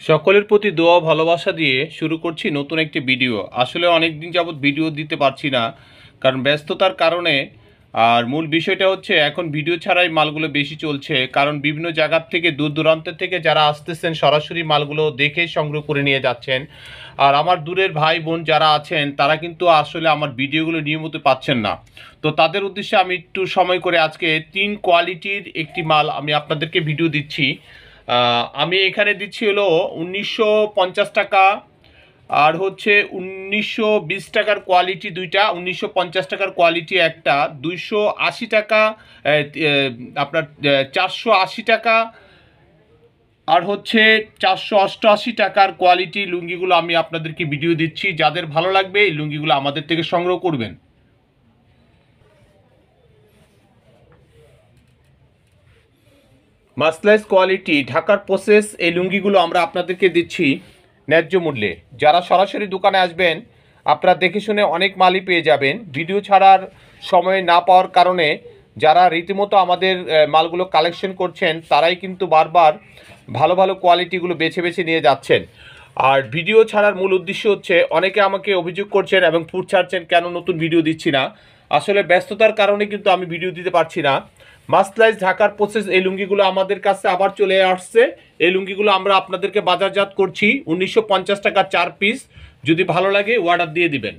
সকলের প্রতি দোয়া ভালোবাসা দিয়ে শুরু করছি নতুন একটি ভিডিও। আসলে অনেক দিন যাবত ভিডিও দিতে পারছি না, কারণ ব্যস্ততার কারণে। আর মূল বিষয়টা হচ্ছে এখন ভিডিও ছাড়াই মালগুলো বেশি চলছে, কারণ বিভিন্ন জায়গার থেকে দূর দূরান্তের থেকে যারা আসতেছেন সরাসরি মালগুলো দেখে সংগ্রহ করে নিয়ে যাচ্ছেন। আর আমার দূরের ভাই বোন যারা আছেন তারা কিন্তু আসলে আমার ভিডিওগুলো নিয়মিত পাচ্ছেন না। তো তাদের উদ্দেশ্যে আমি একটু সময় করে আজকে 3 কোয়ালিটির একটি মাল আমি আপনাদেরকে ভিডিও দিচ্ছি। আমি এখানে দিচ্ছি হলো 1950 টাকা, আর হচ্ছে 1920 টাকার কোয়ালিটি দুইটা, 1950 টাকার কোয়ালিটি একটা, 280 টাকা, আপনার 480 টাকা, আর হচ্ছে 488 টাকার কোয়ালিটি লুঙ্গিগুলো আমি আপনাদেরকে ভিডিও দিচ্ছি। যাদের ভালো লাগবে এই লুঙ্গিগুলো আমাদের থেকে সংগ্রহ করবেন। মাসলাইজ কোয়ালিটি ঢাকার প্রসেস এই লুঙ্গিগুলো আমরা আপনাদেরকে দিচ্ছি ন্যায্য মূল্যে। যারা সরাসরি দোকানে আসবেন আপনারা দেখে শুনে অনেক মালই পেয়ে যাবেন। ভিডিও ছাড়ার সময় না পাওয়ার কারণে যারা রীতিমতো আমাদের মালগুলো কালেকশন করছেন তারাই কিন্তু বারবার ভালো ভালো কোয়ালিটিগুলো বেছে বেছে নিয়ে যাচ্ছেন। আর ভিডিও ছাড়ার মূল উদ্দেশ্য হচ্ছে, অনেকে আমাকে অভিযোগ করছেন এবং ফুট ছাড়ছেন কেন নতুন ভিডিও দিচ্ছি না। আসলে ব্যস্ততার কারণে কিন্তু আমি ভিডিও দিতে পারছি না। মাসলাইজ ঢাকার প্রসেস এই লুঙ্গিগুলো আমাদের কাছে আবার চলে আসছে। এই লুঙ্গিগুলো আমরা আপনাদেরকে বাজারজাত করছি 1950 টাকা 4 পিস। যদি ভালো লাগে অর্ডার দিয়ে দিবেন।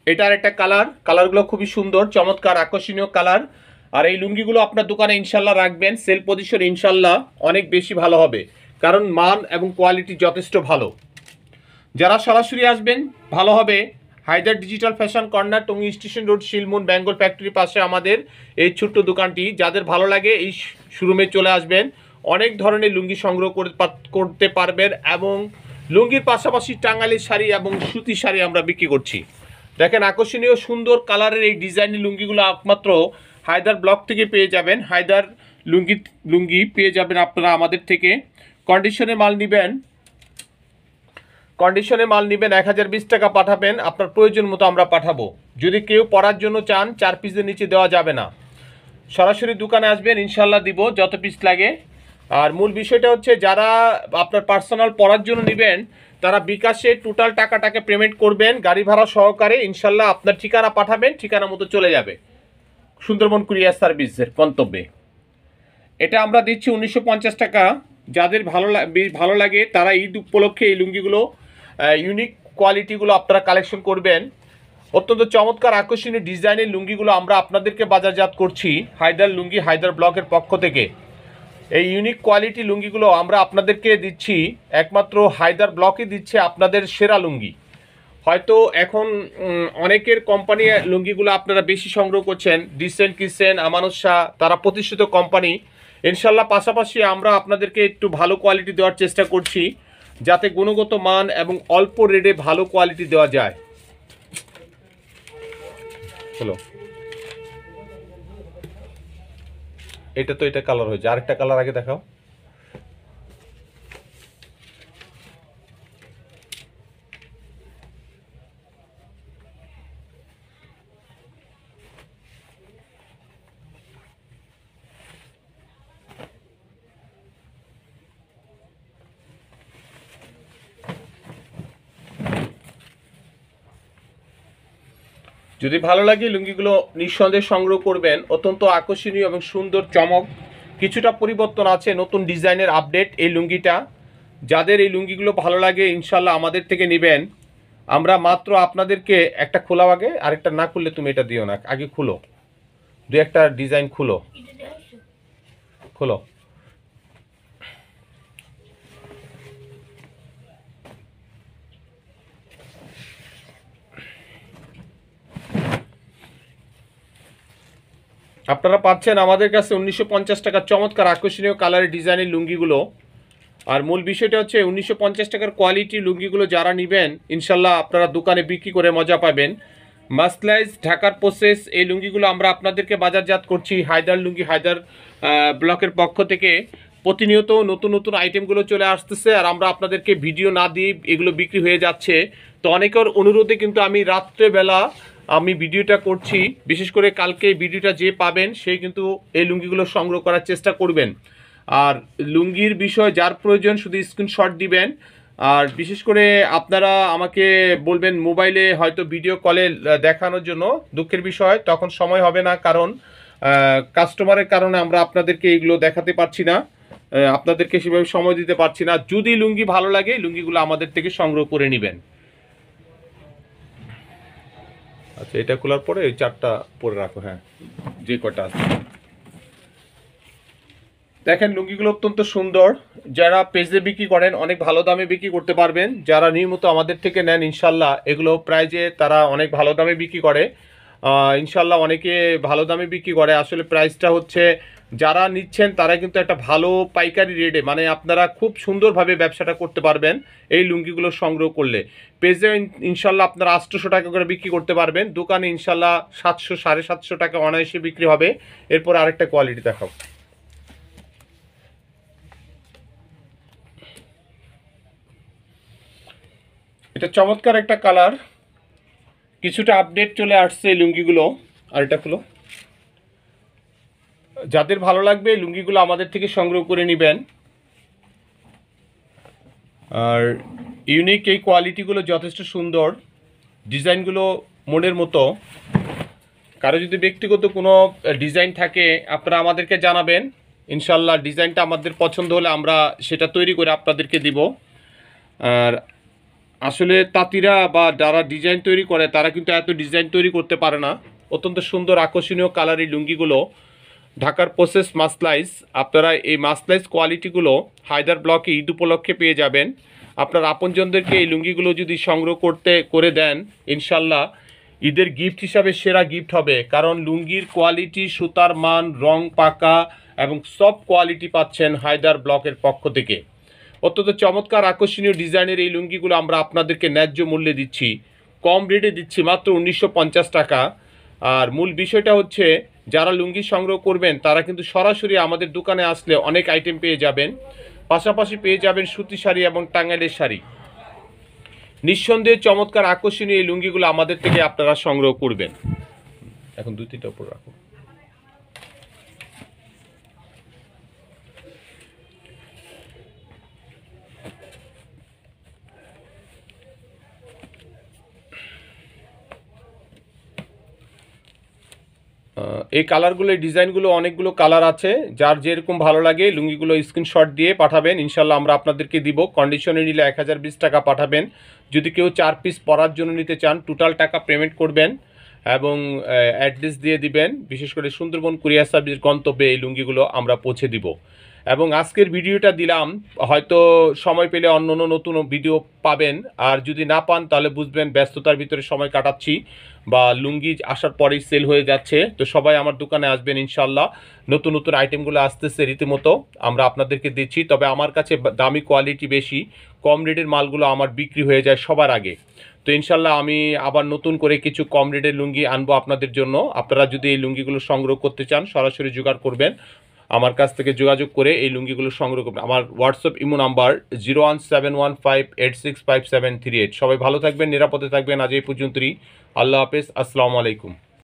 এটার একটা কালারগুলো খুবই সুন্দর, চমৎকার, আকর্ষণীয় কালার। আর এই লুঙ্গিগুলো আপনার দোকানে ইনশাল্লাহ রাখবেন, সেল পজিশন ইনশাল্লাহ অনেক বেশি ভালো হবে, কারণ মান এবং কোয়ালিটি যথেষ্ট ভালো। যারা সরাসরি আসবেন ভালো হবে। Haidar digital fashion corner, Tongi station road, Shilmun Bengal ফ্যাক্টরির পাশে আমাদের এই ছোট্ট দোকানটি। যাদের ভালো লাগে এই শোরুমে চলে আসবেন, অনেক ধরনের লুঙ্গি সংগ্রহ করতে পারবেন। এবং লুঙ্গির পাশাপাশি টাঙ্গাইলের শাড়ি এবং সুতি শাড়ি আমরা বিক্রি করছি। দেখেন আকর্ষণীয় সুন্দর কালারের এই ডিজাইনের লুঙ্গিগুলো একমাত্র হায়দার ব্লক থেকে পেয়ে যাবেন। হায়দার লুঙ্গি পেয়ে যাবেন আপনারা আমাদের থেকে। কন্ডিশনে মাল নেবেন 1020 টাকা পাঠাবেন, আপনার প্রয়োজন মতো আমরা পাঠাবো। যদি কেউ পরার জন্য চান 4 পিসের নিচে দেওয়া যাবে না। সরাসরি দোকানে আসবেন ইনশাল্লাহ দিব যত পিস লাগে। আর মূল বিষয়টা হচ্ছে, যারা আপনার পার্সোনাল পরার জন্য নেবেন তারা বিকাশে টোটাল টাকাটাকে পেমেন্ট করবেন গাড়ি ভাড়া সহকারে। ইনশাল্লাহ আপনার ঠিকানা পাঠাবেন, ঠিকানা মতো চলে যাবে সুন্দরবন কুরিয়ার সার্ভিসের গন্তব্যে। এটা আমরা দিচ্ছি 1950 টাকা। যাদের ভালো লাগে তারা ঈদ উপলক্ষে এই লুঙ্গিগুলো ইউনিক কোয়ালিটিগুলো আপনারা কালেকশন করবেন। অত্যন্ত চমৎকার আকর্ষণীয় ডিজাইনের লুঙ্গিগুলো আমরা আপনাদেরকে বাজারজাত করছি হায়দার লুঙ্গি, হায়দার ব্লকের পক্ষ থেকে। এই ইউনিক কোয়ালিটি লুঙ্গিগুলো আমরা আপনাদেরকে দিচ্ছি, একমাত্র হায়দার ব্লকে দিচ্ছে আপনাদের সেরা লুঙ্গি। হয়তো এখন অনেকের কোম্পানি লুঙ্গিগুলো আপনারা বেশি সংগ্রহ করছেন, ডিসেন্ট কিসেন, আমানত শাহ, তারা প্রতিষ্ঠিত কোম্পানি। ইনশাল্লাহ পাশাপাশি আমরা আপনাদেরকে একটু ভালো কোয়ালিটি দেওয়ার চেষ্টা করছি, যাতে গুণগত মান এবং অল্প রেটে ভালো কোয়ালিটি দেওয়া যায়। হলো এটা কালার হয়েছে, আরেকটা কালার আগে দেখাও। যদি ভালো লাগে লুঙ্গিগুলো নিঃসন্দেহে সংগ্রহ করবেন। অত্যন্ত আকর্ষণীয় এবং সুন্দর চমক, কিছুটা পরিবর্তন আছে, নতুন ডিজাইনের আপডেট এই লুঙ্গিটা। যাদের এই লুঙ্গিগুলো ভালো লাগে ইনশাল্লাহ আমাদের থেকে নেবেন। আমরা মাত্র আপনাদেরকে একটা খোলা, আগে আরেকটা না খুললে তুমি এটা দিও না, আগে খুলো, দু একটা ডিজাইন খুলো। আপনারা পাচ্ছেন আমাদের কাছে 1950 টাকার চমৎকার আকর্ষণীয় কালারের ডিজাইনের লুঙ্গিগুলো। আর মূল বিষয়টা হচ্ছে 1950 টাকার কোয়ালিটি লুঙ্গিগুলো যারা নেবেন ইনশাল্লাহ আপনারা দোকানে বিক্রি করে মজা পাবেন। মাসলাইজ ঢাকার প্রসেস এই লুঙ্গিগুলো আমরা আপনাদেরকে বাজারজাত করছি হায়দার লুঙ্গি, হায়দার ব্লকের পক্ষ থেকে। প্রতিনিয়ত নতুন নতুন আইটেমগুলো চলে আসতেছে, আর আমরা আপনাদেরকে ভিডিও না দিয়ে এগুলো বিক্রি হয়ে যাচ্ছে। তো অনেকের অনুরোধে কিন্তু আমি রাত্রেবেলা আমি ভিডিওটা করছি, বিশেষ করে কালকে ভিডিওটা যে পাবেন সেই কিন্তু এই লুঙ্গিগুলো সংগ্রহ করার চেষ্টা করবেন। আর লুঙ্গির বিষয় যার প্রয়োজন শুধু স্ক্রিনশট দিবেন। আর বিশেষ করে আপনারা আমাকে বলবেন মোবাইলে হয়তো ভিডিও কলে দেখানোর জন্য, দুঃখের বিষয় তখন সময় হবে না, কারণ কাস্টমারের কারণে আমরা আপনাদেরকে এগুলো দেখাতে পারছি না, আপনাদেরকে সেভাবে সময় দিতে পারছি না। যদি লুঙ্গি ভালো লাগে লুঙ্গিগুলো আমাদের থেকে সংগ্রহ করে নেবেন। আচ্ছা, এটা খোলার পরে ওই 4টা পরে রাখো, হ্যাঁ যে কটা আছে। দেখেন লুঙ্গিগুলো অত্যন্ত সুন্দর, যারা পেজে বিক্রি করেন অনেক ভালো দামে বিক্রি করতে পারবেন। যারা নিয়মিত আমাদের থেকে নেন ইনশাল্লাহ এগুলো প্রাইজে তারা অনেক ভালো দামে বিক্রি করে, ইনশাল্লাহ অনেকে ভালো দামে বিক্রি করে। আসলে প্রাইসটা হচ্ছে যারা নিচ্ছেন তারা কিন্তু একটা ভালো পাইকারি রেটে, মানে আপনারা খুব সুন্দরভাবে ব্যবসাটা করতে পারবেন এই লুঙ্গিগুলো সংগ্রহ করলে। পেজে ইনশাল্লাহ আপনারা 800 টাকা করে বিক্রি করতে পারবেন, দোকানে ইনশাল্লাহ 700 750 টাকা অনায়াসে বিক্রি হবে। এরপর আরেকটা কোয়ালিটি দেখাও। এটা চমৎকার একটা কালার, কিছুটা আপডেট চলে আসছে এই লুঙ্গিগুলো। আর এটা খুলো, যাদের ভালো লাগবে এই লুঙ্গিগুলো আমাদের থেকে সংগ্রহ করে নেবেন। আর ইউনিক এই কোয়ালিটিগুলো যথেষ্ট সুন্দর, ডিজাইনগুলো মনের মতো। কারো যদি ব্যক্তিগত কোনো ডিজাইন থাকে আপনারা আমাদেরকে জানাবেন, ইনশাল্লাহ ডিজাইনটা আমাদের পছন্দ হলে আমরা সেটা তৈরি করে আপনাদেরকে দিব। আর আসলে তাঁতিরা বা যারা ডিজাইন তৈরি করে তারা কিন্তু এত ডিজাইন তৈরি করতে পারে না। অত্যন্ত সুন্দর আকর্ষণীয় কালারের লুঙ্গিগুলো, ঢাকার প্রসেস মাসলাইস। আপনারা এই মাসলাইস কোয়ালিটিগুলো হায়দার ব্লকে ঈদ উপলক্ষে পেয়ে যাবেন। আপনার আপনজনদেরকে এই লুঙ্গিগুলো যদি সংগ্রহ করে দেন ইনশাল্লাহ ঈদের গিফট হিসাবে সেরা গিফট হবে। কারণ লুঙ্গির কোয়ালিটি, সুতার মান, রং পাকা এবং সব কোয়ালিটি পাচ্ছেন হায়দার ব্লকের পক্ষ থেকে। অত্যন্ত চমৎকার আকর্ষণীয় ডিজাইনের এই লুঙ্গিগুলো আমরা আপনাদেরকে ন্যায্য মূল্যে দিচ্ছি, কম রেটে দিচ্ছি, মাত্র 1950 টাকা। আর মূল বিষয়টা হচ্ছে যারা লুঙ্গি সংগ্রহ করবেন তারা কিন্তু সরাসরি আমাদের দোকানে আসলে অনেক আইটেম পেয়ে যাবেন, পাশাপাশি পেয়ে যাবেন সুতি শাড়ি এবং টাঙ্গাইলের শাড়ি। নিঃসন্দেহে চমৎকার আকর্ষণীয় এই লুঙ্গিগুলো আমাদের থেকে আপনারা সংগ্রহ করবেন। এখন 2-3টা উপর রাখো। এই কালারগুলো, এই ডিজাইনগুলো অনেকগুলো কালার আছে, যার যেরকম ভালো লাগে লুঙ্গিগুলো স্ক্রিনশট দিয়ে পাঠাবেন, ইনশাল্লাহ আমরা আপনাদেরকে দিব। কন্ডিশনে নিলে 1020 টাকা পাঠাবেন। যদি কেউ 4 পিস পরার জন্য নিতে চান টোটাল টাকা পেমেন্ট করবেন এবং অ্যাড্রেস দিয়ে দিবেন। বিশেষ করে সুন্দরবন কুরিয়ার সার্ভিস গন্তব্যে এই লুঙ্গিগুলো আমরা পৌঁছে দিব। এবং আজকের ভিডিওটা দিলাম, হয়তো সময় পেলে অন্য নতুন ভিডিও পাবেন। আর যদি না পান তাহলে বুঝবেন ব্যস্ততার ভিতরে সময় কাটাচ্ছি বা লুঙ্গি আসার পরেই সেল হয়ে যাচ্ছে। তো সবাই আমার দোকানে আসবেন ইনশাল্লাহ, নতুন নতুন আইটেমগুলো আসতেছে রীতিমতো আমরা আপনাদেরকে দিচ্ছি। তবে আমার কাছে দামি কোয়ালিটি বেশি, কম রেটের মালগুলো আমার বিক্রি হয়ে যায় সবার আগে। তো ইনশাল্লাহ আমি আবার নতুন করে কিছু কম রেটের লুঙ্গি আনবো আপনাদের জন্য। আপনারা যদি এই লুঙ্গিগুলো সংগ্রহ করতে চান সরাসরি জোগাড় করবেন, আমার কাছ থেকে যোগাযোগ করে এই লুঙ্গিগুলো সংগ্রহ করবেন। আমার হোয়াটসঅ্যাপ ইমো নাম্বার 01715865738। সবাই ভালো থাকবেন, নিরাপদে থাকবেন। আজ এই পর্যন্তই। আল্লাহ হাফেজ, আসসালামু আলাইকুম।